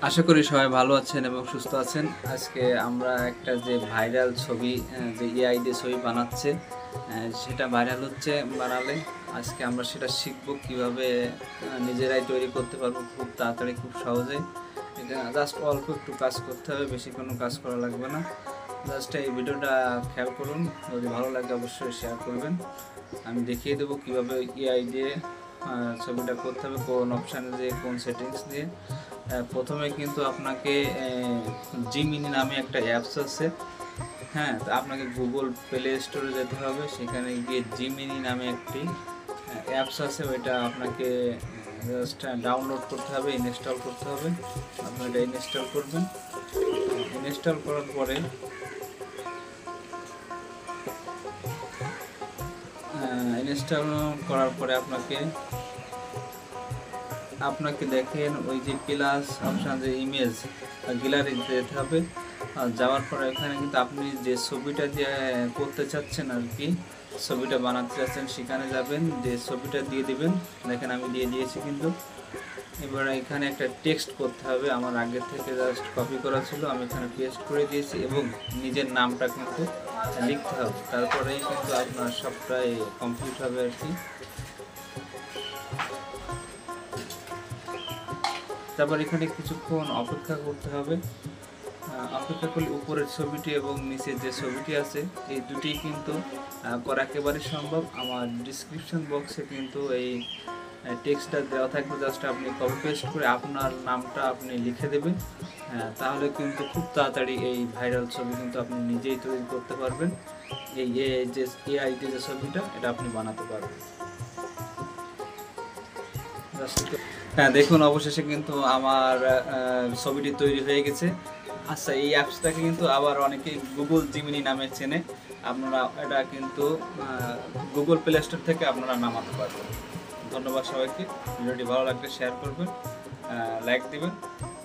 আশা করি সবাই ভালো আছেন এবং সুস্থ আছেন। আজকে আমরা একটা যে ভাইরাল ছবি যে এআই দিয়ে ছবি বানাচ্ছে, সেটা ভাইরাল হচ্ছে বানালে আজকে আমরা সেটা শিখবো কীভাবে নিজেরাই তৈরি করতে পারবো খুব তাড়াতাড়ি, খুব সহজেই। এটা জাস্ট অল্প একটু কাজ করতে হবে, বেশি কোনো কাজ করা লাগবে না। জাস্ট এই ভিডিওটা খেয়াল করুন, যদি ভালো লাগে অবশ্যই শেয়ার করবেন। আমি দেখিয়ে দেবো কীভাবে এআই দিয়ে ছবিটা করতে হবে, কোন অপশানে দিয়ে, কোন সেটিংস দিয়ে। প্রথমে কিন্তু আপনাকে জিমিনি নামে একটা অ্যাপস আছে। হ্যাঁ, তো আপনাকে গুগল প্লে স্টোরে যেতে হবে, সেখানে গিয়ে জিমিনি নামে একটি অ্যাপস আছে, ওইটা আপনাকে জাস্ট ডাউনলোড করতে হবে, ইনস্টল করতে হবে। আপনি এটা ইনস্টল করবেন। ইনস্টল করার পরে আপনাকে দেখেন ওই যে প্লাস অপশান, যে ইমেজ গ্যালারি যেতে হবে। যাওয়ার পরে এখানে কিন্তু আপনি যে ছবিটা দিয়ে করতে চাচ্ছেন আর কি, ছবিটা বানাতে চাচ্ছেন, সেখানে যাবেন, যে ছবিটা দিয়ে দিবেন। দেখেন আমি দিয়ে দিয়েছি কিন্তু। এবার এখানে একটা টেক্সট করতে হবে, আমার আগের থেকে জাস্ট কপি করা ছিল, আমি এখানে পেস্ট করে দিয়েছি এবং নিজের নামটা কিন্তু লিখতে হবে। তারপরেই কিন্তু আপনার সবটাই কমপ্লিট হবে আর কি। তারপর এখানে কিছুক্ষণ অপেক্ষা করতে হবে। অপেক্ষা করলে উপরের ছবিটি এবং নিচের যে ছবিটি আছে, এই দুটি কিন্তু করা একেবারে সম্ভব। আমার ডিসক্রিপশন বক্সে কিন্তু এই টেক্সটটা দেওয়া থাকবে, জাস্ট আপনি কপি পেস্ট করে আপনার নামটা আপনি লিখে দেবেন। তাহলে কিন্তু খুব তাড়াতাড়ি এই ভাইরাল ছবি কিন্তু আপনি নিজেই তৈরি করতে পারবেন। এই যে এআই যে ছবিটা, এটা আপনি বানাতে পারবেন। হ্যাঁ, দেখুন অবশেষে কিন্তু আমার ছবিটি তৈরি হয়ে গেছে। আচ্ছা, এই অ্যাপসটাকে কিন্তু আবার অনেকেই গুগল জিমিনি নামে চেনে। আপনারা এটা কিন্তু গুগল প্লে স্টোর থেকে আপনারা নামাতে পারবেন। ধন্যবাদ সবাইকে। ভিডিওটি ভালো লাগলে শেয়ার করবেন, লাইক দিবেন।